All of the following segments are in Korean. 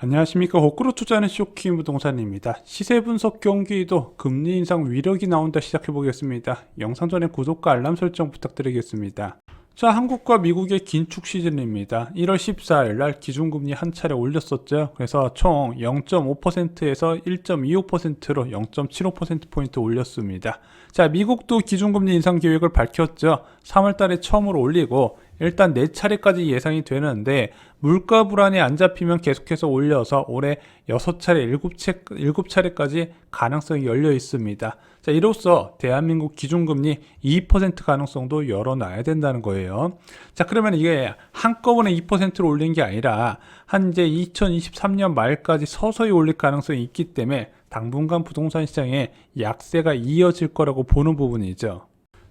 안녕하십니까. 거꾸로 투자하는 쇼킹 부동산입니다. 시세 분석 경기도 금리 인상 위력이 나온다 시작해 보겠습니다. 영상 전에 구독과 알람 설정 부탁드리겠습니다. 자, 한국과 미국의 긴축 시즌입니다. 1월 14일 날 기준금리 한 차례 올렸었죠. 그래서 총 0.5%에서 1.25%로 0.75%포인트 올렸습니다. 자, 미국도 기준금리 인상 계획을 밝혔죠. 3월 달에 처음으로 올리고 일단 4차례까지 예상이 되는데 물가 불안이 안 잡히면 계속해서 올려서 올해 6차례, 7차례까지 가능성이 열려 있습니다. 자, 이로써 대한민국 기준금리 2% 가능성도 열어놔야 된다는 거예요. 자, 그러면 이게 한꺼번에 2%로 올린 게 아니라 한 이제 2023년 말까지 서서히 올릴 가능성이 있기 때문에 당분간 부동산 시장에 약세가 이어질 거라고 보는 부분이죠.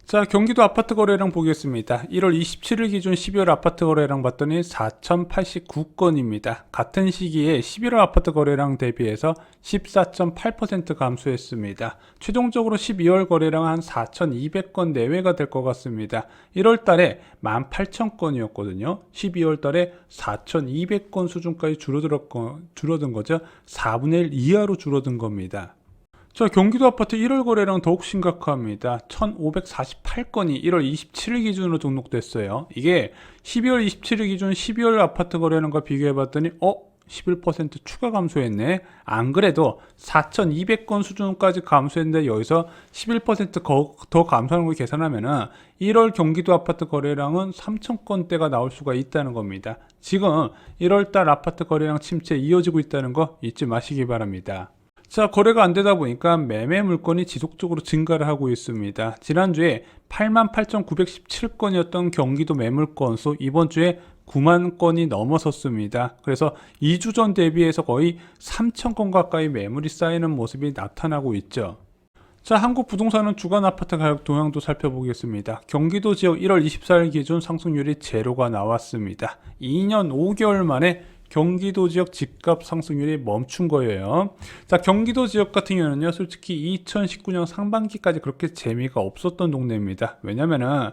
자, 경기도 아파트 거래량 보겠습니다. 1월 27일 기준 12월 아파트 거래량 봤더니 4,089건입니다. 같은 시기에 11월 아파트 거래량 대비해서 14.8% 감소했습니다. 최종적으로 12월 거래량 한 4,200건 내외가 될 것 같습니다. 1월 달에 18,000건이었거든요. 12월 달에 4,200건 수준까지 줄어든 거죠. 4분의 1 이하로 줄어든 겁니다. 자, 경기도 아파트 1월 거래량 더욱 심각합니다. 1548건이 1월 27일 기준으로 등록됐어요. 이게 12월 27일 기준 12월 아파트 거래량과 비교해봤더니 11% 추가 감소했네. 안 그래도 4200건 수준까지 감소했는데 여기서 11%더 감소하는 걸 계산하면은 1월 경기도 아파트 거래량은 3000건대가 나올 수가 있다는 겁니다. 지금 1월달 아파트 거래량 침체 이어지고 있다는 거 잊지 마시기 바랍니다. 자, 거래가 안 되다 보니까 매매 물건이 지속적으로 증가를 하고 있습니다. 지난주에 88,917건이었던 경기도 매물 건수 이번 주에 9만 건이 넘어섰습니다. 그래서 2주 전 대비해서 거의 3,000건 가까이 매물이 쌓이는 모습이 나타나고 있죠. 자, 한국 부동산은 주간 아파트 가격 동향도 살펴보겠습니다. 경기도 지역 1월 24일 기준 상승률이 제로가 나왔습니다. 2년 5개월 만에 경기도 지역 집값 상승률이 멈춘 거예요. 자, 경기도 지역 같은 경우는요, 솔직히 2019년 상반기까지 그렇게 재미가 없었던 동네입니다. 왜냐면은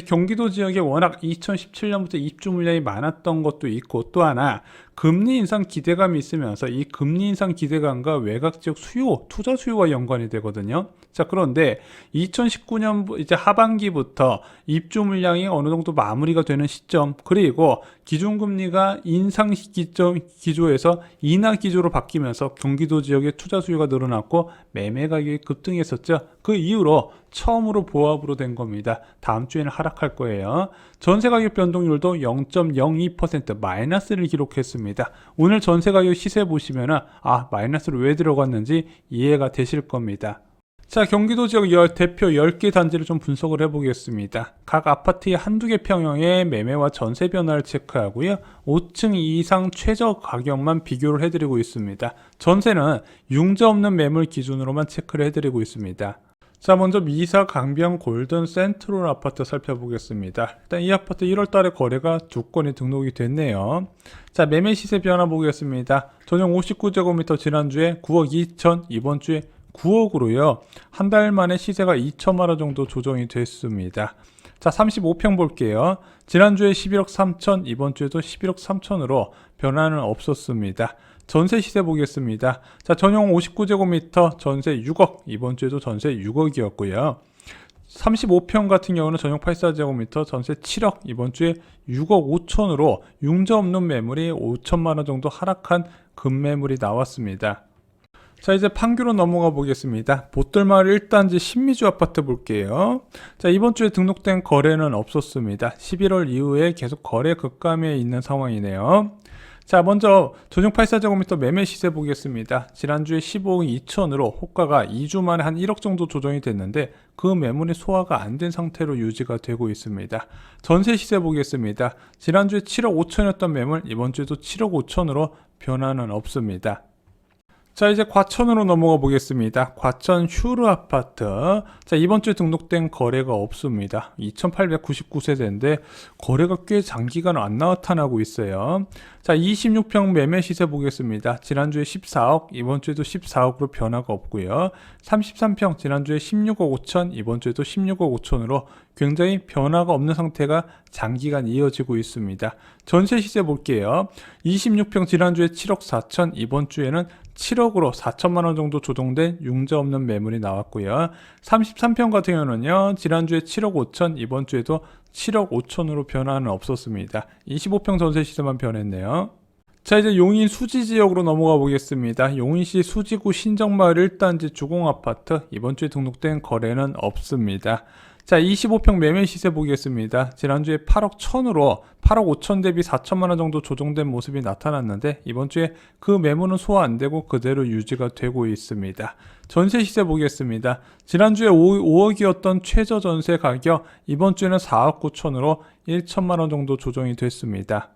경기도 지역에 워낙 2017년부터 입주 물량이 많았던 것도 있고, 또 하나 금리 인상 기대감이 있으면서 이 금리 인상 기대감과 외곽 지역 수요, 투자 수요와 연관이 되거든요. 자, 그런데 2019년 이제 하반기부터 입주 물량이 어느 정도 마무리가 되는 시점, 그리고 기준금리가 인상 기조에서 인하 기조로 바뀌면서 경기도 지역의 투자 수요가 늘어났고 매매 가격이 급등했었죠. 그 이후로 처음으로 보합으로 된 겁니다. 다음 주에는 하락할 거예요. 전세 가격 변동률도 0.02% 마이너스를 기록했습니다. 오늘 전세 가격 시세 보시면은 마이너스로 왜 들어갔는지 이해가 되실 겁니다. 자, 경기도 지역 대표 10개 단지를 좀 분석을 해보겠습니다. 각 아파트의 한두 개 평형의 매매와 전세 변화를 체크하고요. 5층 이상 최저 가격만 비교를 해드리고 있습니다. 전세는 융자 없는 매물 기준으로만 체크를 해드리고 있습니다. 자, 먼저 미사 강변 골든 센트럴 아파트 살펴보겠습니다. 일단 이 아파트 1월 달에 거래가 2건이 등록이 됐네요. 자, 매매 시세 변화 보겠습니다. 전용 59제곱미터 지난주에 9억 2천, 이번 주에 9억으로요. 한 달 만에 시세가 2천만 원 정도 조정이 됐습니다. 자, 35평 볼게요. 지난주에 11억 3천, 이번 주에도 11억 3천으로 변화는 없었습니다. 전세 시세 보겠습니다. 자, 전용 59제곱미터 전세 6억, 이번 주에도 전세 6억이었고요. 35평 같은 경우는 전용 84제곱미터 전세 7억, 이번 주에 6억 5천으로 융자 없는 매물이 5천만 원 정도 하락한 급매물이 나왔습니다. 자, 이제 판교로 넘어가 보겠습니다. 보뜰마을 1단지 신미주 아파트 볼게요. 자, 이번 주에 등록된 거래는 없었습니다. 11월 이후에 계속 거래 급감에 있는 상황이네요. 자, 먼저 전용 84제곱미터 매매 시세 보겠습니다. 지난주에 15억 2천으로 호가가 2주 만에 한 1억 정도 조정이 됐는데 그 매물이 소화가 안 된 상태로 유지가 되고 있습니다. 전세 시세 보겠습니다. 지난주에 7억 5천이었던 매물 이번 주에도 7억 5천으로 변화는 없습니다. 자, 이제 과천으로 넘어가 보겠습니다. 과천 휴르 아파트. 자, 이번 주에 등록된 거래가 없습니다. 2899세대인데 거래가 꽤 장기간 안 나타나고 있어요. 자, 26평 매매 시세 보겠습니다. 지난주에 14억, 이번 주에도 14억으로 변화가 없고요. 33평 지난주에 16억 5천, 이번 주에도 16억 5천으로 굉장히 변화가 없는 상태가 장기간 이어지고 있습니다. 전세 시세 볼게요. 26평 지난주에 7억 4천, 이번 주에는 7억으로 4천만 원 정도 조정된 융자 없는 매물이 나왔고요. 33평 같은 경우는요, 지난주에 7억 5천, 이번 주에도 7억 5천으로 변화는 없었습니다. 25평 전세 시세만 변했네요. 자, 이제 용인 수지 지역으로 넘어가 보겠습니다. 용인시 수지구 신정마을 1단지 주공아파트, 이번 주에 등록된 거래는 없습니다. 자, 25평 매매 시세 보겠습니다. 지난주에 8억 1천으로 8억 5천 대비 4천만 원 정도 조정된 모습이 나타났는데, 이번 주에 그 매물은 소화 안 되고 그대로 유지가 되고 있습니다. 전세 시세 보겠습니다. 지난주에 5억이었던 최저 전세 가격, 이번 주에는 4억 9천으로 1천만 원 정도 조정이 됐습니다.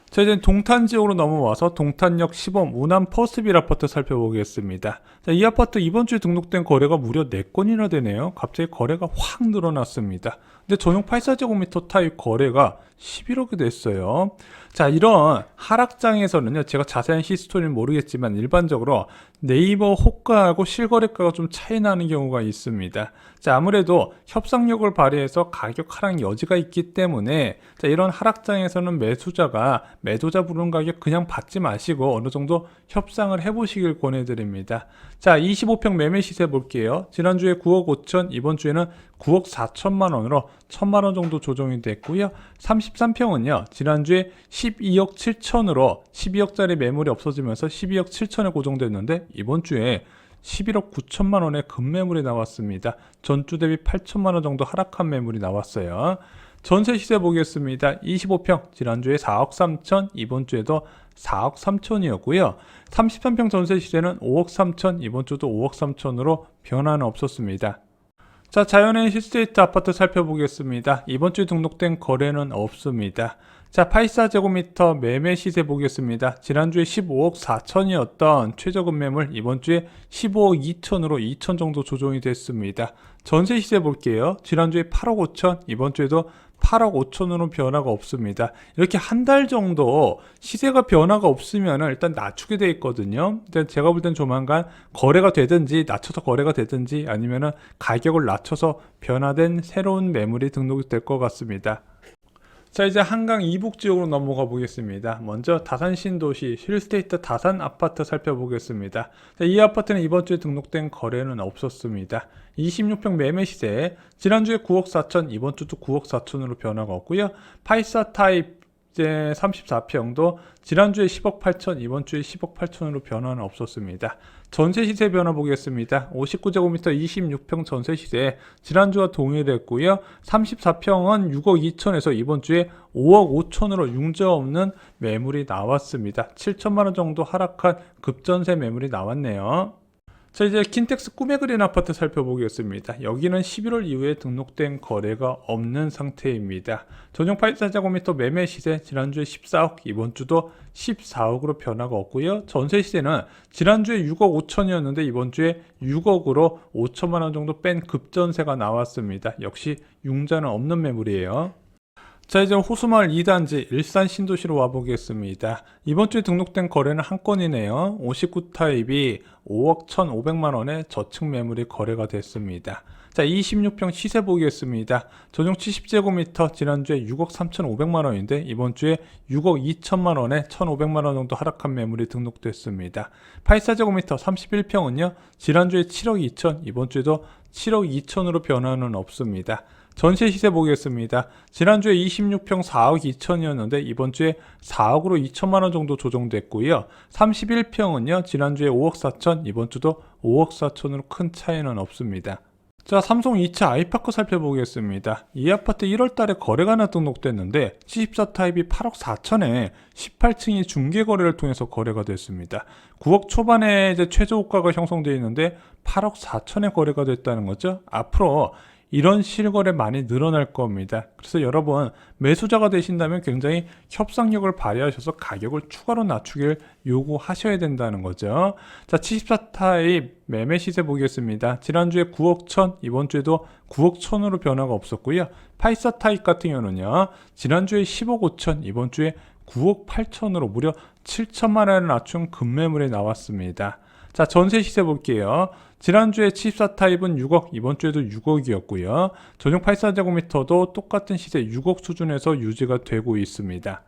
자, 이제 동탄 지역으로 넘어와서 동탄역 10호 우남 퍼스트빌 아파트 살펴보겠습니다. 자, 이 아파트 이번 주에 등록된 거래가 무려 4건이나 되네요. 갑자기 거래가 확 늘어났습니다. 근데 전용 84제곱미터 타입 거래가 11억이 됐어요. 자, 이런 하락장에서는요, 제가 자세한 히스토리는 모르겠지만 일반적으로 네이버 호가하고 실거래가가 좀 차이 나는 경우가 있습니다. 자, 아무래도 협상력을 발휘해서 가격 하락 여지가 있기 때문에, 자, 이런 하락장에서는 매도자 부르는 가격 그냥 받지 마시고 어느 정도 협상을 해보시길 권해드립니다. 자, 25평 매매 시세 볼게요. 지난주에 9억 5천, 이번 주에는 9억 4천만 원으로 1천만 원 정도 조정이 됐고요. 33평은요, 지난주에 12억 7천으로 12억짜리 매물이 없어지면서 12억 7천에 고정됐는데, 이번 주에 11억 9천만 원의 급매물이 나왔습니다. 전주 대비 8천만 원 정도 하락한 매물이 나왔어요. 전세 시세 보겠습니다. 25평 지난주에 4억 3천, 이번 주에도 4억 3천이었고요. 33평 전세 시세는 5억 3천, 이번 주도 5억 3천으로 변화는 없었습니다. 자, 자연의 힐스테이트 아파트 살펴보겠습니다. 이번 주에 등록된 거래는 없습니다. 자, 84제곱미터 매매 시세 보겠습니다. 지난주에 15억 4천이었던 최저금 매물, 이번 주에 15억 2천으로 2천 정도 조정이 됐습니다. 전세 시세 볼게요. 지난주에 8억 5천, 이번 주에도 8억 5천으로 변화가 없습니다. 이렇게 한 달 정도 시세가 변화가 없으면 일단 낮추게 돼 있거든요. 일단 제가 볼 땐 조만간 거래가 되든지 낮춰서 거래가 되든지 아니면은 가격을 낮춰서 변화된 새로운 매물이 등록이 될 것 같습니다. 자, 이제 한강 이북 지역으로 넘어가 보겠습니다. 먼저 다산 신도시 힐스테이트 다산 아파트 살펴보겠습니다. 자, 이 아파트는 이번 주에 등록된 거래는 없었습니다. 26평 매매 시세, 지난주에 9억 4천, 이번 주도 9억 4천으로 변화가 없고요. 84 타입 이제 34평도 지난주에 10억 8천, 이번 주에 10억 8천으로 변화는 없었습니다. 전세 시세 변화 보겠습니다. 59제곱미터 26평 전세 시세 지난주와 동일했고요. 34평은 6억 2천에서 이번 주에 5억 5천으로 융자 없는 매물이 나왔습니다. 7천만 원 정도 하락한 급전세 매물이 나왔네요. 자, 이제 킨텍스 꿈의 그린 아파트 살펴보겠습니다. 여기는 11월 이후에 등록된 거래가 없는 상태입니다. 전용 84제곱미터 매매 시세 지난주에 14억, 이번 주도 14억으로 변화가 없고요. 전세 시세는 지난주에 6억 5천이었는데 이번 주에 6억으로 5천만 원 정도 뺀 급전세가 나왔습니다. 역시 융자는 없는 매물이에요. 자, 이제 호수마을 2단지 일산 신도시로 와보겠습니다. 이번 주에 등록된 거래는 한 건이네요. 59 타입이 5억 1,500만 원의 저층 매물이 거래가 됐습니다. 자, 26평 시세 보겠습니다. 전용 70제곱미터 지난주에 6억 3,500만 원인데 이번 주에 6억 2천만 원에 1,500만 원 정도 하락한 매물이 등록됐습니다. 84제곱미터 31평은요. 지난주에 7억 2천, 이번 주에도 7억 2천으로 변화는 없습니다. 전세 시세 보겠습니다. 지난주에 26평 4억 2천이었는데 이번 주에 4억으로 2천만 원 정도 조정됐고요. 31평은요. 지난주에 5억 4천, 이번 주도 5억 4천으로 큰 차이는 없습니다. 자, 삼성 2차 아이파크 살펴보겠습니다. 이 아파트 1월 달에 거래가 하나 등록됐는데 74 타입이 8억 4천에 18층이 중개거래를 통해서 거래가 됐습니다. 9억 초반에 이제 최저호가가 형성되어 있는데 8억 4천에 거래가 됐다는 거죠. 앞으로 이런 실거래 많이 늘어날 겁니다. 그래서 여러분 매수자가 되신다면 굉장히 협상력을 발휘하셔서 가격을 추가로 낮추길 요구하셔야 된다는 거죠. 자, 74 타입 매매 시세 보겠습니다. 지난주에 9억 천, 이번 주에도 9억 천으로 변화가 없었고요. 84 타입 같은 경우는요. 지난주에 10억 5천, 이번 주에 9억 8천으로 무려 7천만 원을 낮춘 급매물이 나왔습니다. 자, 전세 시세 볼게요. 지난주에 74타입은 6억, 이번 주에도 6억이었고요. 전용 84제곱미터도 똑같은 시세 6억 수준에서 유지가 되고 있습니다.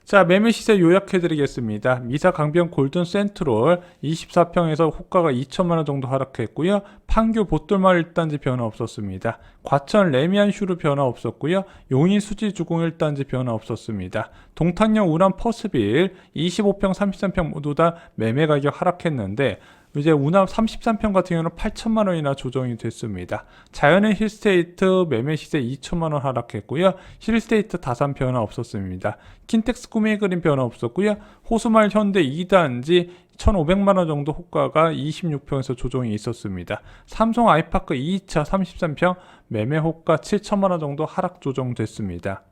자, 매매 시세 요약해드리겠습니다. 미사 강변 골든 센트럴 24평에서 호가가 2천만 원 정도 하락했고요. 판교 보뜰마을 1단지 변화 없었습니다. 과천 레미안 슈르 변화 없었고요. 용인 수지 주공 1단지 변화 없었습니다. 동탄역 운암 퍼스빌 25평, 33평 모두 다 매매 가격 하락했는데 이제 운암 33평 같은 경우는 8천만 원이나 조정이 됐습니다. 자연의 힐스테이트 매매 시세 2천만 원 하락했고요. 힐스테이트 다산 변화 없었습니다. 킨텍스 꿈의 그림 변화 없었고요. 호수마을 현대 2단지 1,500만 원 정도 호가가 26평에서 조정이 있었습니다. 삼성 아이파크 2차 33평 매매 호가 7천만 원 정도 하락 조정됐습니다.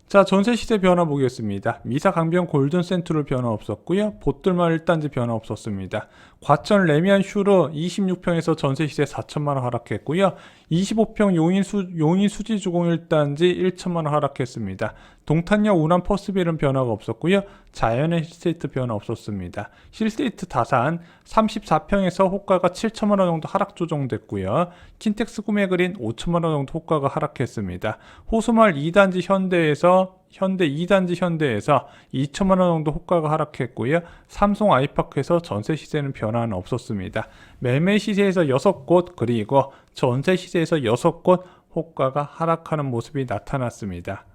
자, 전세 시세 변화 보겠습니다. 미사 강변 골든 센트럴 변화 없었고요. 보뜰마을 1단지 변화 없었습니다. 과천 레미안 슈르 26평에서 전세 시세 4천만 원 하락했고요. 25평 용인 수지 주공 1단지 1천만 원 하락했습니다. 동탄역 운암 퍼스빌은 변화가 없었고요. 자연의 힐스테이트 변화 없었습니다. 힐스테이트 다산 34평에서 호가가 7천만 원 정도 하락 조정됐고요. 킨텍스 꿈의 그린 5천만 원 정도 호가가 하락했습니다. 호수마을 2단지 현대 2단지 현대에서 2천만 원 정도 호가가 하락했고요. 삼성 아이파크에서 전세 시세는 변화는 없었습니다. 매매 시세에서 6곳 그리고 전세 시세에서 6곳 호가가 하락하는 모습이 나타났습니다.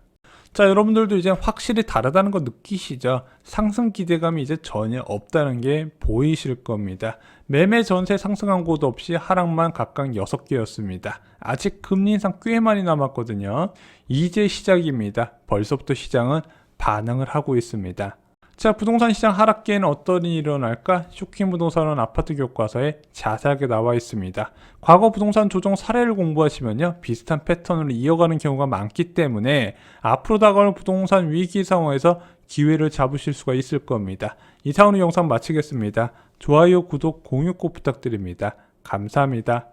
자, 여러분들도 이제 확실히 다르다는 거 느끼시죠? 상승 기대감이 이제 전혀 없다는 게 보이실 겁니다. 매매 전세 상승한 곳 없이 하락만 각각 6개였습니다. 아직 금리 인상 꽤 많이 남았거든요. 이제 시작입니다. 벌써부터 시장은 반응을 하고 있습니다. 자, 부동산 시장 하락기에는 어떤 일이 일어날까? 쇼킹부동산원 아파트 교과서에 자세하게 나와 있습니다. 과거 부동산 조정 사례를 공부하시면요, 비슷한 패턴으로 이어가는 경우가 많기 때문에 앞으로 다가올 부동산 위기 상황에서 기회를 잡으실 수가 있을 겁니다. 이상으로 영상 마치겠습니다. 좋아요, 구독, 공유 꼭 부탁드립니다. 감사합니다.